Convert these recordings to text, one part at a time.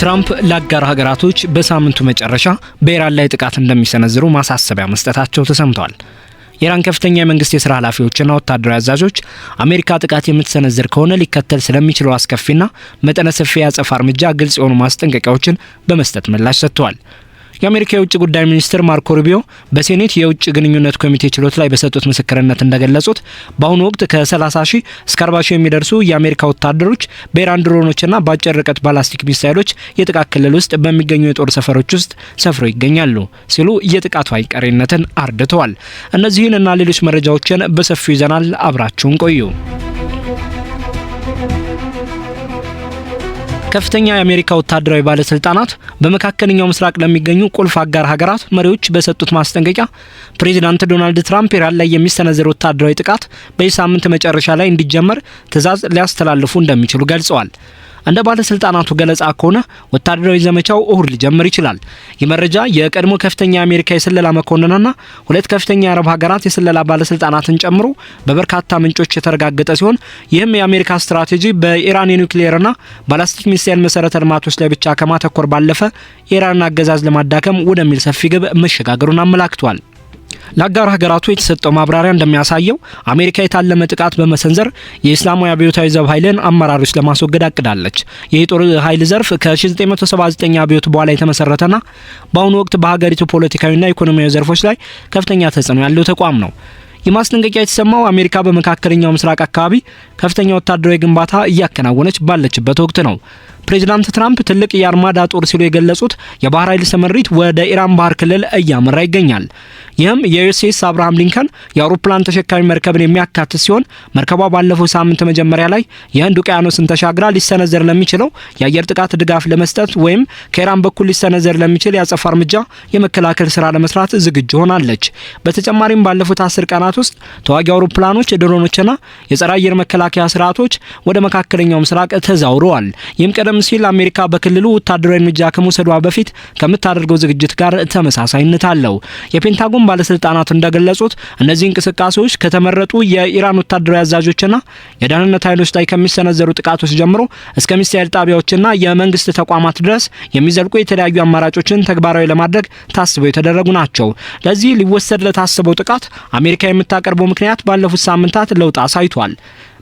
ትራምፕ ለአጋር ሀገራቶች በሳምንቱ መጨረሻ በኢራን ላይ ጥቃት እንደሚሰነዝሩ ማሳሰቢያ መስጠታቸው ተሰምቷል። የኢራን ከፍተኛ የመንግስት የሥራ ኃላፊዎችና ወታደራዊ አዛዦች አሜሪካ ጥቃት የምትሰነዝር ከሆነ ሊከተል ስለሚችለው አስከፊና መጠነ ሰፊ የአጸፋ እርምጃ ግልጽ የሆኑ ማስጠንቀቂያዎችን በመስጠት ምላሽ ሰጥተዋል። የአሜሪካ የውጭ ጉዳይ ሚኒስትር ማርኮ ሩቢዮ በሴኔት የውጭ ግንኙነት ኮሚቴ ችሎት ላይ በሰጡት ምስክርነት እንደገለጹት በአሁኑ ወቅት ከ30,000 እስከ 40,000 የሚደርሱ የአሜሪካ ወታደሮች በኢራን ድሮኖችና በአጭር ርቀት ባላስቲክ ሚሳይሎች የጥቃት ክልል ውስጥ በሚገኙ የጦር ሰፈሮች ውስጥ ሰፍረው ይገኛሉ ሲሉ የጥቃቱ አይቀሬነትን አርድተዋል። እነዚህን እና ሌሎች መረጃዎችን በሰፊው ይዘናል። አብራችሁን ቆዩ። ከፍተኛ የአሜሪካ ወታደራዊ ባለስልጣናት በመካከለኛው ምስራቅ ለሚገኙ ቁልፍ አጋር ሀገራት መሪዎች በሰጡት ማስጠንቀቂያ ፕሬዚዳንት ዶናልድ ትራምፕ ኢራን ላይ የሚሰነዘር ወታደራዊ ጥቃት በዚህ ሳምንት መጨረሻ ላይ እንዲጀመር ትዕዛዝ ሊያስተላልፉ እንደሚችሉ ገልጸዋል። እንደ ባለስልጣናቱ ገለጻ ከሆነ ወታደራዊ ዘመቻው እሁድ ሊጀምር ይችላል። የመረጃ የቀድሞ ከፍተኛ የአሜሪካ የስለላ መኮንንና ሁለት ከፍተኛ የአረብ ሀገራት የስለላ ባለስልጣናትን ጨምሮ በበርካታ ምንጮች የተረጋገጠ ሲሆን ይህም የአሜሪካ ስትራቴጂ በኢራን የኒውክሌርና ባላስቲክ ሚሳይል መሰረተ ልማቶች ላይ ብቻ ከማተኮር ባለፈ የኢራንን አገዛዝ ለማዳከም ወደሚል ሰፊ ግብ መሸጋገሩን አመላክቷል። ለአጋር ሀገራቱ የተሰጠው ማብራሪያ እንደሚያሳየው አሜሪካ የታለመ ጥቃት በመሰንዘር የእስላማዊ አብዮታዊ ዘብ ኃይልን አመራሮች ለማስወገድ አቅዳለች። የጦር ኃይል ዘርፍ ከ1979 አብዮት በኋላ የተመሰረተና በአሁኑ ወቅት በሀገሪቱ ፖለቲካዊና ኢኮኖሚያዊ ዘርፎች ላይ ከፍተኛ ተጽዕኖ ያለው ተቋም ነው። የማስጠንቀቂያ የተሰማው አሜሪካ በመካከለኛው ምስራቅ አካባቢ ከፍተኛ ወታደራዊ ግንባታ እያከናወነች ባለችበት ወቅት ነው። ፕሬዚዳንት ትራምፕ ትልቅ የአርማዳ ጦር ሲሉ የገለጹት የባህር ኃይል ስምሪት ወደ ኢራን ባህር ክልል እያመራ ይገኛል። ይህም የዩኤስኤስ አብርሃም ሊንከን የአውሮፕላን ተሸካሚ መርከብን የሚያካትት ሲሆን መርከቧ ባለፈው ሳምንት መጀመሪያ ላይ የህንድ ውቅያኖስን ተሻግራ ሊሰነዘር ለሚችለው የአየር ጥቃት ድጋፍ ለመስጠት ወይም ከኢራን በኩል ሊሰነዘር ለሚችል የአጸፋ እርምጃ የመከላከል ስራ ለመስራት ዝግጁ ሆናለች። በተጨማሪም ባለፉት 10 ቀናት ውስጥ ተዋጊ አውሮፕላኖች፣ ድሮኖችና የጸረ አየር መከላከያ ስርዓቶች ወደ መካከለኛው ምስራቅ ተዛውረዋል። ይህም ቀደም ሲል አሜሪካ በክልሉ ወታደራዊ እርምጃ ከመውሰዷ በፊት ከምታደርገው ዝግጅት ጋር ተመሳሳይነት አለው። የፔንታጎን ባለስልጣናት እንደገለጹት እነዚህ እንቅስቃሴዎች ከተመረጡ የኢራን ወታደራዊ አዛዦችና የደህንነት ኃይሎች ላይ ከሚሰነዘሩ ጥቃቶች ጀምሮ እስከ ሚሳኤል ጣቢያዎችና የመንግስት ተቋማት ድረስ የሚዘልቁ የተለያዩ አማራጮችን ተግባራዊ ለማድረግ ታስበው የተደረጉ ናቸው። ለዚህ ሊወሰድ ለታሰበው ጥቃት አሜሪካ የምታቀርበው ምክንያት ባለፉት ሳምንታት ለውጥ አሳይቷል።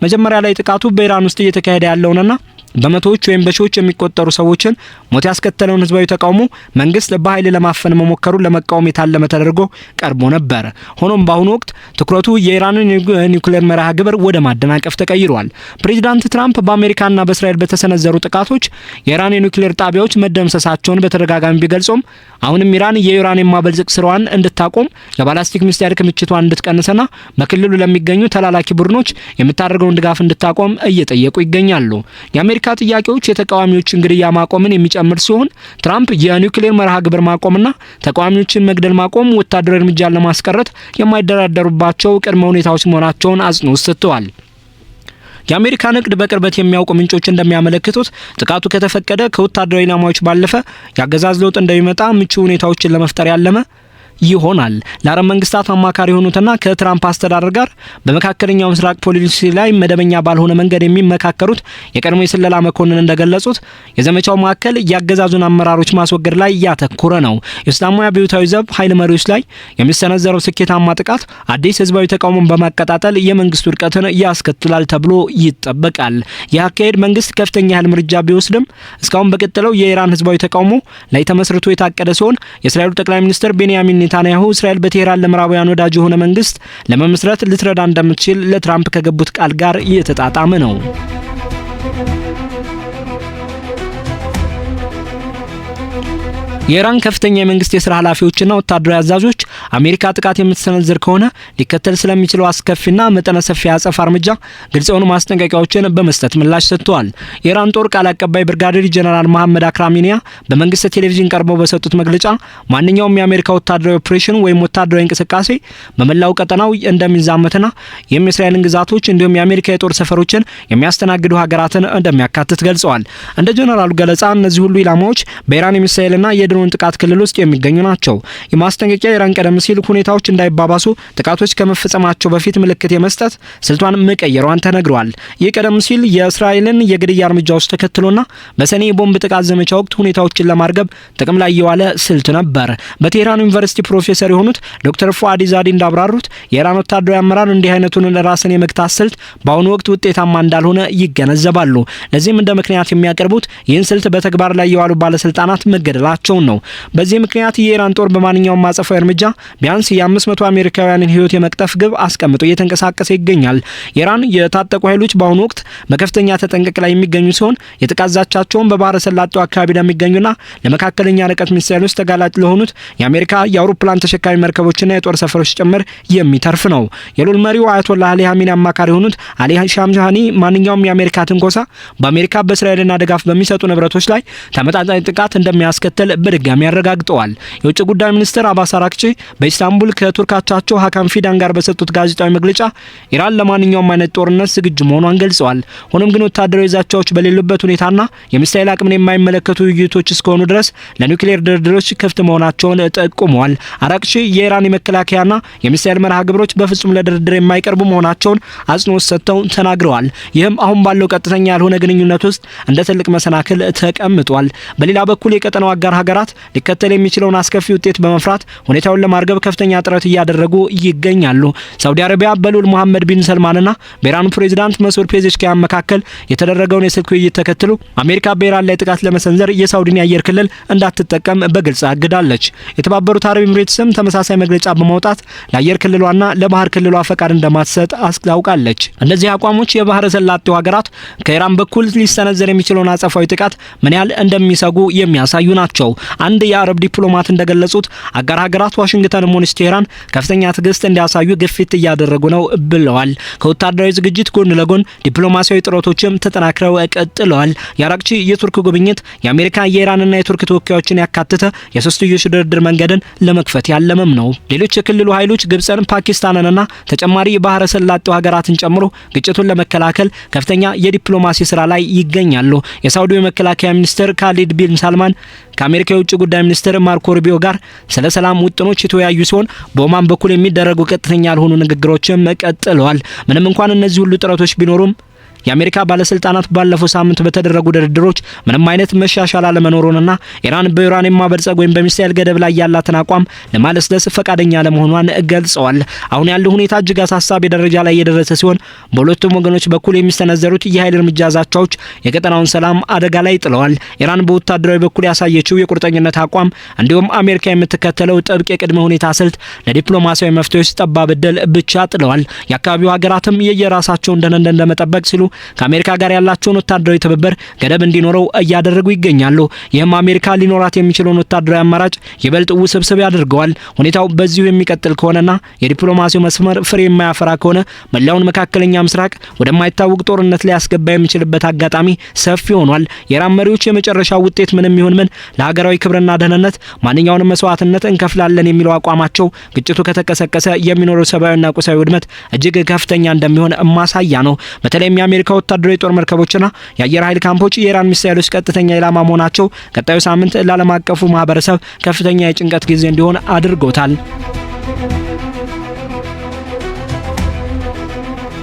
መጀመሪያ ላይ ጥቃቱ በኢራን ውስጥ እየተካሄደ ያለውንና በመቶዎች ወይም በሺዎች የሚቆጠሩ ሰዎችን ሞት ያስከተለውን ህዝባዊ ተቃውሞ መንግስት በኃይል ለማፈን መሞከሩን ለመቃወም የታለመ ተደርጎ ቀርቦ ነበር። ሆኖም በአሁኑ ወቅት ትኩረቱ የኢራንን ኒውክሌር መርሃ ግብር ወደ ማደናቀፍ ተቀይሯል። ፕሬዚዳንት ትራምፕ በአሜሪካና በእስራኤል በተሰነዘሩ ጥቃቶች የኢራን የኒውክሌር ጣቢያዎች መደምሰሳቸውን በተደጋጋሚ ቢገልጹም አሁንም ኢራን የዩራኒየም ማበልጸግ ስራዋን እንድታቆም የባላስቲክ ሚሳይል ክምችቷን እንድትቀንስና በክልሉ ለሚገኙ ተላላኪ ቡድኖች የምታደርገውን ድጋፍ እንድታቆም እየጠየቁ ይገኛሉ። የአሜሪካ ጥያቄዎች የተቃዋሚዎችን ግድያ ማቆምን የሚጨምር ሲሆን ትራምፕ የኒውክሌር መርሃ ግብር ማቆምና ተቃዋሚዎችን መግደል ማቆም ወታደራዊ እርምጃን ለማስቀረት የማይደራደሩባቸው ቅድመ ሁኔታዎች መሆናቸውን አጽንኦት ሰጥተዋል። የአሜሪካ ንግድ በቅርበት የሚያውቁ ምንጮች እንደሚያመለክቱት ጥቃቱ ከተፈቀደ ከወታደራዊ ኢላማዎች ባለፈ የአገዛዝ ለውጥ እንደሚመጣ ምቹ ሁኔታዎችን ለመፍጠር ያለመ ይሆናል። ለአረብ መንግስታት አማካሪ የሆኑትና ከትራምፕ አስተዳደር ጋር በመካከለኛው ምስራቅ ፖሊሲ ላይ መደበኛ ባልሆነ መንገድ የሚመካከሩት የቀድሞ የስለላ መኮንን እንደገለጹት የዘመቻው ማዕከል የአገዛዙን አመራሮች ማስወገድ ላይ ያተኮረ ነው። የእስላማዊ አብዮታዊ ዘብ ኃይል መሪዎች ላይ የሚሰነዘረው ስኬታማ ጥቃት አዲስ ህዝባዊ ተቃውሞን በማቀጣጠል የመንግስት ውድቀትን ያስከትላል ተብሎ ይጠበቃል። ይህ አካሄድ መንግስት ከፍተኛ ኃይል እርምጃ ቢወስድም እስካሁን በቀጠለው የኢራን ህዝባዊ ተቃውሞ ላይ ተመስርቶ የታቀደ ሲሆን የእስራኤሉ ጠቅላይ ሚኒስትር ቤንያሚን ኔታንያሁ እስራኤል በቴህራን ለምዕራባውያን ወዳጅ የሆነ መንግስት ለመመስረት ልትረዳ እንደምትችል ለትራምፕ ከገቡት ቃል ጋር እየተጣጣመ ነው። የኢራን ከፍተኛ የመንግስት የሥራ ኃላፊዎችና ወታደራዊ አዛዦች አሜሪካ ጥቃት የምትሰነዝር ከሆነ ሊከተል ስለሚችለው አስከፊና መጠነ ሰፊ አጸፋ እርምጃ ግልጽ የሆኑ ማስጠንቀቂያዎችን በመስጠት ምላሽ ሰጥተዋል። የኢራን ጦር ቃል አቀባይ ብርጋዴር ጀነራል መሐመድ አክራሚኒያ በመንግስት ቴሌቪዥን ቀርበው በሰጡት መግለጫ ማንኛውም የአሜሪካ ወታደራዊ ኦፕሬሽን ወይም ወታደራዊ እንቅስቃሴ በመላው ቀጠናው እንደሚዛመትና የእስራኤልን ግዛቶች እንዲሁም የአሜሪካ የጦር ሰፈሮችን የሚያስተናግዱ ሀገራትን እንደሚያካትት ገልጸዋል። እንደ ጀነራሉ ገለጻ እነዚህ ሁሉ ኢላማዎች በኢራን የሚሳኤልና የድሮን ጥቃት ክልል ውስጥ የሚገኙ ናቸው። የማስጠንቀቂያ ኢራን ቀደም ቀደም ሲል ሁኔታዎች እንዳይባባሱ ጥቃቶች ከመፈጸማቸው በፊት ምልክት የመስጠት ስልቷን መቀየሯን ተነግሯል። ይህ ቀደም ሲል የእስራኤልን የግድያ እርምጃዎች ተከትሎና በሰኔ የቦምብ ጥቃት ዘመቻ ወቅት ሁኔታዎችን ለማርገብ ጥቅም ላይ የዋለ ስልት ነበር። በቴህራን ዩኒቨርሲቲ ፕሮፌሰር የሆኑት ዶክተር ፉአድ ዛዲ እንዳብራሩት የኢራን ወታደራዊ አመራር እንዲህ አይነቱን ራስን የመግታት ስልት በአሁኑ ወቅት ውጤታማ እንዳልሆነ ይገነዘባሉ። ለዚህም እንደ ምክንያት የሚያቀርቡት ይህን ስልት በተግባር ላይ የዋሉ ባለስልጣናት መገደላቸውን ነው። በዚህ ምክንያት የኢራን ጦር በማንኛውም ማጸፋዊ እርምጃ ቢያንስ የ500 አሜሪካውያንን ህይወት የመቅጠፍ ግብ አስቀምጦ እየተንቀሳቀሰ ይገኛል። ኢራን የታጠቁ ኃይሎች በአሁኑ ወቅት በከፍተኛ ተጠንቀቅ ላይ የሚገኙ ሲሆን የጥቃት ዛቻቸውን በባህረ ሰላጤው አካባቢ ለሚገኙና ለመካከለኛ ርቀት ሚሳይሎች ተጋላጭ ለሆኑት የአሜሪካ የአውሮፕላን ተሸካሚ መርከቦችና የጦር ሰፈሮች ጭምር የሚተርፍ ነው። የሉል መሪው አያቶላህ አሊ ኻሜኒ አማካሪ የሆኑት አሊ ሻምጃኒ ማንኛውም የአሜሪካ ትንኮሳ በአሜሪካ በእስራኤልና ድጋፍ በሚሰጡ ንብረቶች ላይ ተመጣጣኝ ጥቃት እንደሚያስከትል በድጋሚ አረጋግጠዋል። የውጭ ጉዳይ ሚኒስትር አባስ አራክቺ በኢስታንቡል ከቱርክ አቻቸው ሀካም ፊዳን ጋር በሰጡት ጋዜጣዊ መግለጫ ኢራን ለማንኛውም አይነት ጦርነት ዝግጁ መሆኗን ገልጸዋል። ሆኖም ግን ወታደራዊ ዛቻዎች በሌሉበት ሁኔታና የሚሳኤል አቅምን የማይመለከቱ ውይይቶች እስከሆኑ ድረስ ለኒውክሌር ድርድሮች ክፍት መሆናቸውን ጠቁመዋል። አራክቺ የኢራን የመከላከያና የሚሳኤል መርሃ ግብሮች በፍጹም ለድርድር የማይቀርቡ መሆናቸውን አጽንኦት ሰጥተው ተናግረዋል። ይህም አሁን ባለው ቀጥተኛ ያልሆነ ግንኙነት ውስጥ እንደ ትልቅ መሰናክል ተቀምጧል። በሌላ በኩል የቀጠናው አጋር ሀገራት ሊከተል የሚችለውን አስከፊ ውጤት በመፍራት ሁኔታውን ለማርገብ ከፍተኛ ጥረት እያደረጉ ይገኛሉ። ሳውዲ አረቢያ በሉል መሐመድ ቢን ሰልማንና በኢራኑ ፕሬዝዳንት መስዑድ ፔዜሽኪያን መካከል የተደረገውን የስልክ ውይይት ተከትሎ አሜሪካ በኢራን ላይ ጥቃት ለመሰንዘር የሳውዲን የአየር ክልል እንዳትጠቀም በግልጽ አግዳለች። የተባበሩት አረብ ኤምሬትስም ተመሳሳይ መግለጫ በማውጣት ለአየር ክልሏና ለባህር ክልሏ ፈቃድ እንደማትሰጥ አስታውቃለች። እነዚህ አቋሞች የባህረ ሰላጤው ሀገራት ከኢራን በኩል ሊሰነዘር የሚችለውን አጸፋዊ ጥቃት ምን ያህል እንደሚሰጉ የሚያሳዩ ናቸው። አንድ የአረብ ዲፕሎማት እንደገለጹት አጋር ሀገራት ዋሽንግተን ሆነች ቴህራን ከፍተኛ ትዕግስት እንዲያሳዩ ግፊት እያደረጉ ነው ብለዋል። ከወታደራዊ ዝግጅት ጎን ለጎን ዲፕሎማሲያዊ ጥረቶችም ተጠናክረው ቀጥለዋል። የአራክቺ የቱርክ ጉብኝት የአሜሪካ የኢራንና የቱርክ ተወካዮችን ያካተተ የሶስትዮሽ ድርድር መንገድን ለመክፈት ያለመም ነው። ሌሎች የክልሉ ኃይሎች ግብፅን፣ ፓኪስታንንና ተጨማሪ ባህረ ሰላጤው ሀገራትን ጨምሮ ግጭቱን ለመከላከል ከፍተኛ የዲፕሎማሲ ስራ ላይ ይገኛሉ። የሳውዲው የመከላከያ ሚኒስትር ካሊድ ቢን ሳልማን ከአሜሪካ የውጭ ጉዳይ ሚኒስትር ማርኮ ሩቢዮ ጋር ስለ ሰላም ውጥኖች የተወያዩ ሲሆን በኦማን በኩል የሚደረጉ ቀጥተኛ ያልሆኑ ንግግሮችም ቀጥለዋል። ምንም እንኳን እነዚህ ሁሉ ጥረቶች ቢኖሩም የአሜሪካ ባለስልጣናት ባለፈው ሳምንት በተደረጉ ድርድሮች ምንም አይነት መሻሻል አለመኖሩንና ኢራን በዩራኒየም ማበልጸግ ወይም በሚሳኤል ገደብ ላይ ያላትን አቋም ለማለስለስ ፈቃደኛ ለመሆኗን ገልጸዋል። አሁን ያለው ሁኔታ እጅግ አሳሳቢ ደረጃ ላይ የደረሰ ሲሆን በሁለቱም ወገኖች በኩል የሚሰነዘሩት የኃይል እርምጃ ዛቻዎች የቀጠናውን ሰላም አደጋ ላይ ጥለዋል። ኢራን በወታደራዊ በኩል ያሳየችው የቁርጠኝነት አቋም እንዲሁም አሜሪካ የምትከተለው ጥብቅ የቅድመ ሁኔታ ስልት ለዲፕሎማሲያዊ መፍትሄዎች ጠባብ ዕድል ብቻ ጥለዋል። የአካባቢው ሀገራትም የየራሳቸውን ደህንነት ለመጠበቅ ሲሉ ከአሜሪካ ጋር ያላቸውን ወታደራዊ ትብብር ገደብ እንዲኖረው እያደረጉ ይገኛሉ። ይህም አሜሪካ ሊኖራት የሚችለውን ወታደራዊ አማራጭ ይበልጥ ውስብስብ ያደርገዋል። ሁኔታው በዚሁ የሚቀጥል ከሆነና የዲፕሎማሲው መስመር ፍሬ የማያፈራ ከሆነ መላውን መካከለኛ ምስራቅ ወደማይታወቅ ጦርነት ሊያስገባ የሚችልበት አጋጣሚ ሰፊ ሆኗል። የኢራን መሪዎች የመጨረሻ ውጤት ምንም ይሁን ምን ለሀገራዊ ክብርና ደህንነት ማንኛውንም መስዋዕትነት እንከፍላለን የሚለው አቋማቸው ግጭቱ ከተቀሰቀሰ የሚኖረው ሰብአዊና ቁሳዊ ውድመት እጅግ ከፍተኛ እንደሚሆን ማሳያ ነው። በተለይም የአሜሪካ ወታደራዊ ጦር መርከቦችና የአየር ኃይል ካምፖች የኢራን ሚሳኤሎች ቀጥተኛ ኢላማ መሆናቸው ቀጣዩ ሳምንት ለዓለም አቀፉ ማህበረሰብ ከፍተኛ የጭንቀት ጊዜ እንዲሆን አድርጎታል።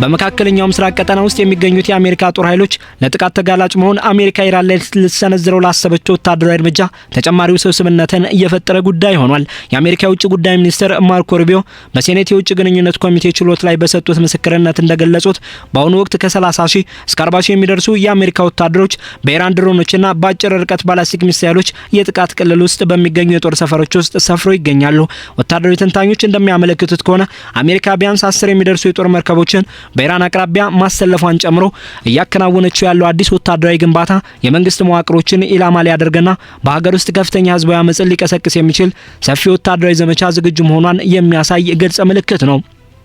በመካከለኛው ምስራቅ ቀጠና ውስጥ የሚገኙት የአሜሪካ ጦር ኃይሎች ለጥቃት ተጋላጭ መሆን አሜሪካ ኢራን ላይ ልትሰነዝረው ላሰበችው ወታደራዊ እርምጃ ተጨማሪ ውስብስብነትን እየፈጠረ ጉዳይ ሆኗል። የአሜሪካ የውጭ ጉዳይ ሚኒስትር ማርኮ ሩቢዮ በሴኔት የውጭ ግንኙነት ኮሚቴ ችሎት ላይ በሰጡት ምስክርነት እንደገለጹት በአሁኑ ወቅት ከ30 ሺህ እስከ 40 ሺህ የሚደርሱ የአሜሪካ ወታደሮች በኢራን ድሮኖችና በአጭር ርቀት ባላስቲክ ሚሳኤሎች የጥቃት ክልል ውስጥ በሚገኙ የጦር ሰፈሮች ውስጥ ሰፍረው ይገኛሉ። ወታደራዊ ተንታኞች እንደሚያመለክቱት ከሆነ አሜሪካ ቢያንስ 10 የሚደርሱ የጦር መርከቦችን በኢራን አቅራቢያ ማሰለፏን ጨምሮ እያከናወነችው ያለው አዲስ ወታደራዊ ግንባታ የመንግስት መዋቅሮችን ኢላማ ሊያደርግና በሀገር ውስጥ ከፍተኛ ህዝባዊ አመጽን ሊቀሰቅስ የሚችል ሰፊ ወታደራዊ ዘመቻ ዝግጁ መሆኗን የሚያሳይ ግልጽ ምልክት ነው።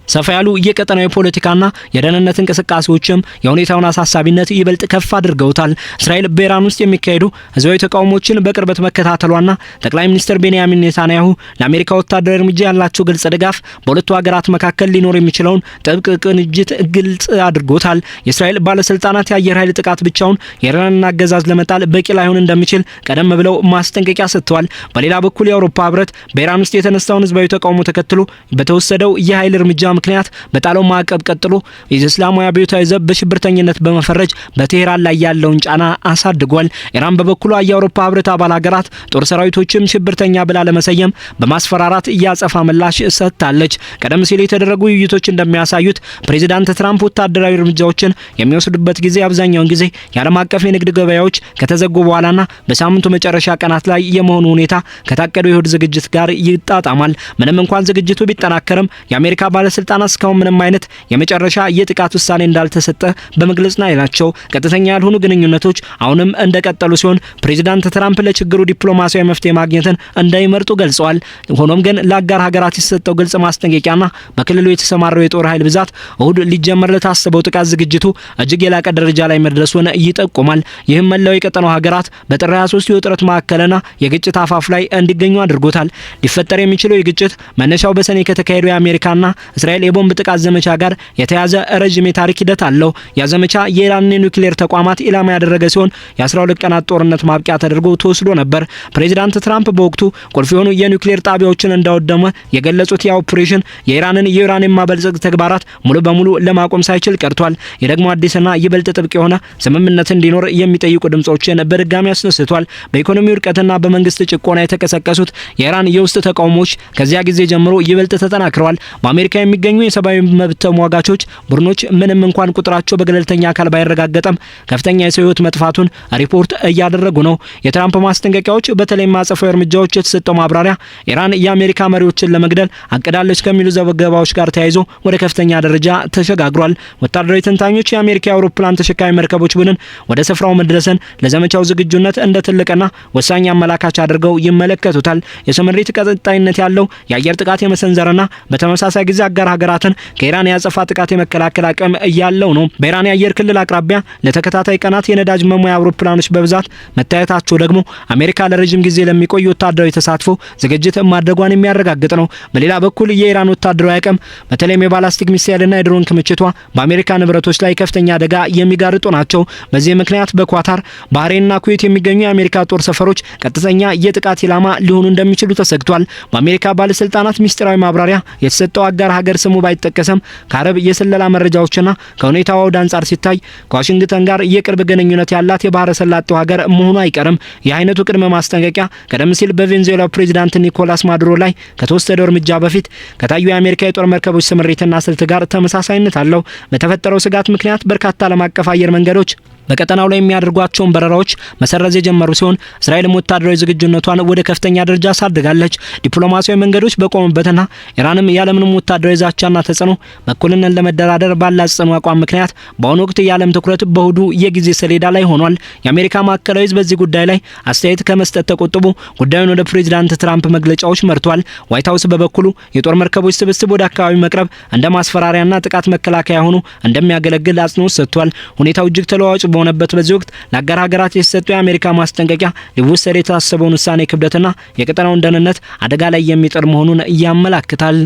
ሰፋ ያሉ የቀጠናዊ ፖለቲካና የደህንነት እንቅስቃሴዎችም የሁኔታውን አሳሳቢነት ይበልጥ ከፍ አድርገውታል። እስራኤል በኢራን ውስጥ የሚካሄዱ ህዝባዊ ተቃውሞችን በቅርበት መከታተሏና ጠቅላይ ሚኒስትር ቤንያሚን ኔታንያሁ ለአሜሪካ ወታደራዊ እርምጃ ያላቸው ግልጽ ድጋፍ በሁለቱ ሀገራት መካከል ሊኖር የሚችለውን ጥብቅ ቅንጅት ግልጽ አድርጎታል። የእስራኤል ባለስልጣናት የአየር ኃይል ጥቃት ብቻውን የኢራንን አገዛዝ ለመጣል በቂ ላይሆን እንደሚችል ቀደም ብለው ማስጠንቀቂያ ሰጥተዋል። በሌላ በኩል የአውሮፓ ህብረት በኢራን ውስጥ የተነሳውን ህዝባዊ ተቃውሞ ተከትሎ በተወሰደው የኃይል እርምጃ ምክንያት በጣለው ማዕቀብ ቀጥሎ የእስላማዊ አብዮታዊ ዘብ በሽብርተኝነት በመፈረጅ በቴህራን ላይ ያለውን ጫና አሳድጓል። ኢራን በበኩሏ የአውሮፓ ህብረት አባል ሀገራት ጦር ሰራዊቶችም ሽብርተኛ ብላ ለመሰየም በማስፈራራት እያጸፋ ምላሽ ሰጥታለች። ቀደም ሲል የተደረጉ ውይይቶች እንደሚያሳዩት ፕሬዚዳንት ትራምፕ ወታደራዊ እርምጃዎችን የሚወስዱበት ጊዜ አብዛኛውን ጊዜ የዓለም አቀፍ የንግድ ገበያዎች ከተዘጉ በኋላና በሳምንቱ መጨረሻ ቀናት ላይ የመሆኑ ሁኔታ ከታቀደው የእሁድ ዝግጅት ጋር ይጣጣማል። ምንም እንኳን ዝግጅቱ ቢጠናከርም የአሜሪካ ባለስልጣናት እስካሁን ምንም አይነት የመጨረሻ የጥቃት ውሳኔ እንዳልተሰጠ በመግለጽ ላይ ናቸው። ቀጥተኛ ያልሆኑ ግንኙነቶች አሁንም እንደቀጠሉ ሲሆን ፕሬዚዳንት ትራምፕ ለችግሩ ዲፕሎማሲያዊ መፍትሄ ማግኘትን እንዳይመርጡ ገልጸዋል። ሆኖም ግን ለአጋር ሀገራት የተሰጠው ግልጽ ማስጠንቀቂያና በክልሉ የተሰማራው የጦር ኃይል ብዛት እሁድ ሊጀመር ለታሰበው ጥቃት ዝግጅቱ እጅግ የላቀ ደረጃ ላይ መድረሱን ይጠቁማል። ይህም መላው የቀጠናው ሀገራት በጥር 23 የውጥረት ማዕከልና የግጭት አፋፍ ላይ እንዲገኙ አድርጎታል። ሊፈጠር የሚችለው የግጭት መነሻው በሰኔ ከተካሄደው የአሜሪካና እስራኤል የቦምብ ጥቃት ዘመቻ ጋር የተያዘ ረጅም የታሪክ ሂደት አለው። ያ ዘመቻ የኢራንን የኒውክሌር ተቋማት ኢላማ ያደረገ ሲሆን የ12 ቀናት ጦርነት ማብቂያ ተደርጎ ተወስዶ ነበር። ፕሬዚዳንት ትራምፕ በወቅቱ ቁልፍ የሆኑ የኒውክሌር ጣቢያዎችን እንዳወደመ የገለጹት ያ ኦፕሬሽን የኢራንን የዩራኒየም ማበልጸግ ተግባራት ሙሉ በሙሉ ለማቆም ሳይችል ቀርቷል። የደግሞ አዲስና ይበልጥ ጥብቅ የሆነ ስምምነት እንዲኖር የሚጠይቁ ድምጾችን በድጋሚ አስነስቷል። በኢኮኖሚ ውድቀትና በመንግስት ጭቆና የተቀሰቀሱት የኢራን የውስጥ ተቃውሞዎች ከዚያ ጊዜ ጀምሮ ይበልጥ ተጠናክረዋል። በአሜሪካ የሚገኙ የሰብአዊ መብት ተሟጋቾች ቡድኖች ምንም እንኳን ቁጥራቸው በገለልተኛ አካል ባይረጋገጥም ከፍተኛ የሰው ሕይወት መጥፋቱን ሪፖርት እያደረጉ ነው። የትራምፕ ማስጠንቀቂያዎች በተለይም አጸፋዊ እርምጃዎች የተሰጠው ማብራሪያ ኢራን የአሜሪካ መሪዎችን ለመግደል አቅዳለች ከሚሉ ዘገባዎች ጋር ተያይዞ ወደ ከፍተኛ ደረጃ ተሸጋግሯል። ወታደራዊ ተንታኞች የአሜሪካ የአውሮፕላን ተሸካሚ መርከቦች ቡድን ወደ ስፍራው መድረስን ለዘመቻው ዝግጁነት እንደ ትልቅና ወሳኝ አመላካች አድርገው ይመለከቱታል። የስምሪት ቀጣይነት ያለው የአየር ጥቃት የመሰንዘርና በተመሳሳይ ጊዜ አጋር ሀገራትን ከኢራን ያጸፋ ጥቃት የመከላከል አቅም ያለው ነው። በኢራን የአየር ክልል አቅራቢያ ለተከታታይ ቀናት የነዳጅ መሙያ አውሮፕላኖች በብዛት መታየታቸው ደግሞ አሜሪካ ለረጅም ጊዜ ለሚቆይ ወታደራዊ ተሳትፎ ዝግጅት ማድረጓን የሚያረጋግጥ ነው። በሌላ በኩል የኢራን ወታደራዊ አቅም በተለይም የባላስቲክ ሚሳኤልና የድሮን ክምችቷ በአሜሪካ ንብረቶች ላይ ከፍተኛ አደጋ የሚጋርጡ ናቸው። በዚህ ምክንያት በኳታር ባህሬንና ኩዌት የሚገኙ የአሜሪካ ጦር ሰፈሮች ቀጥተኛ የጥቃት ኢላማ ሊሆኑ እንደሚችሉ ተሰግቷል። በአሜሪካ ባለስልጣናት ሚስጥራዊ ማብራሪያ የተሰጠው አጋር ሀገር ስሙ ባይጠቀስም ከአረብ የስለላ መረጃዎችና ከሁኔታው አውድ አንጻር ሲታይ ከዋሽንግተን ጋር የቅርብ ግንኙነት ያላት የባህረ ሰላጤው ሀገር መሆኑ አይቀርም። ይህ አይነቱ ቅድመ ማስጠንቀቂያ ቀደም ሲል በቬንዙዌላ ፕሬዚዳንት ኒኮላስ ማዱሮ ላይ ከተወሰደው እርምጃ በፊት ከታዩ የአሜሪካ የጦር መርከቦች ስምሪትና ስልት ጋር ተመሳሳይነት አለው። በተፈጠረው ስጋት ምክንያት በርካታ ዓለም አቀፍ አየር መንገዶች በቀጠናው ላይ የሚያደርጓቸውን በረራዎች መሰረዝ የጀመሩ ሲሆን እስራኤልም ወታደራዊ ዝግጁነቷን ወደ ከፍተኛ ደረጃ አሳድጋለች። ዲፕሎማሲያዊ መንገዶች በቆሙበትና ኢራንም ያለምንም ወታደራዊ ዛቻና ተጽዕኖ በእኩልነት ለመደራደር ባላት ጽኑ አቋም ምክንያት በአሁኑ ወቅት የዓለም ትኩረት በእሁዱ የጊዜ ሰሌዳ ላይ ሆኗል። የአሜሪካ ማዕከላዊ ሕዝብ በዚህ ጉዳይ ላይ አስተያየት ከመስጠት ተቆጥቦ ጉዳዩን ወደ ፕሬዚዳንት ትራምፕ መግለጫዎች መርቷል። ዋይት ሀውስ በበኩሉ የጦር መርከቦች ስብስብ ወደ አካባቢ መቅረብ እንደ ማስፈራሪያና ጥቃት መከላከያ ሆኖ እንደሚያገለግል አጽንኦት ሰጥቷል። ሁኔታው እጅግ ተለዋዋጭ በሆነበት በዚህ ወቅት ለአጋር ሀገራት የተሰጠው የአሜሪካ ማስጠንቀቂያ ሊወሰድ የታሰበውን ውሳኔ ክብደትና የቀጠናውን ደህንነት አደጋ ላይ የሚጥል መሆኑን ያመላክታል።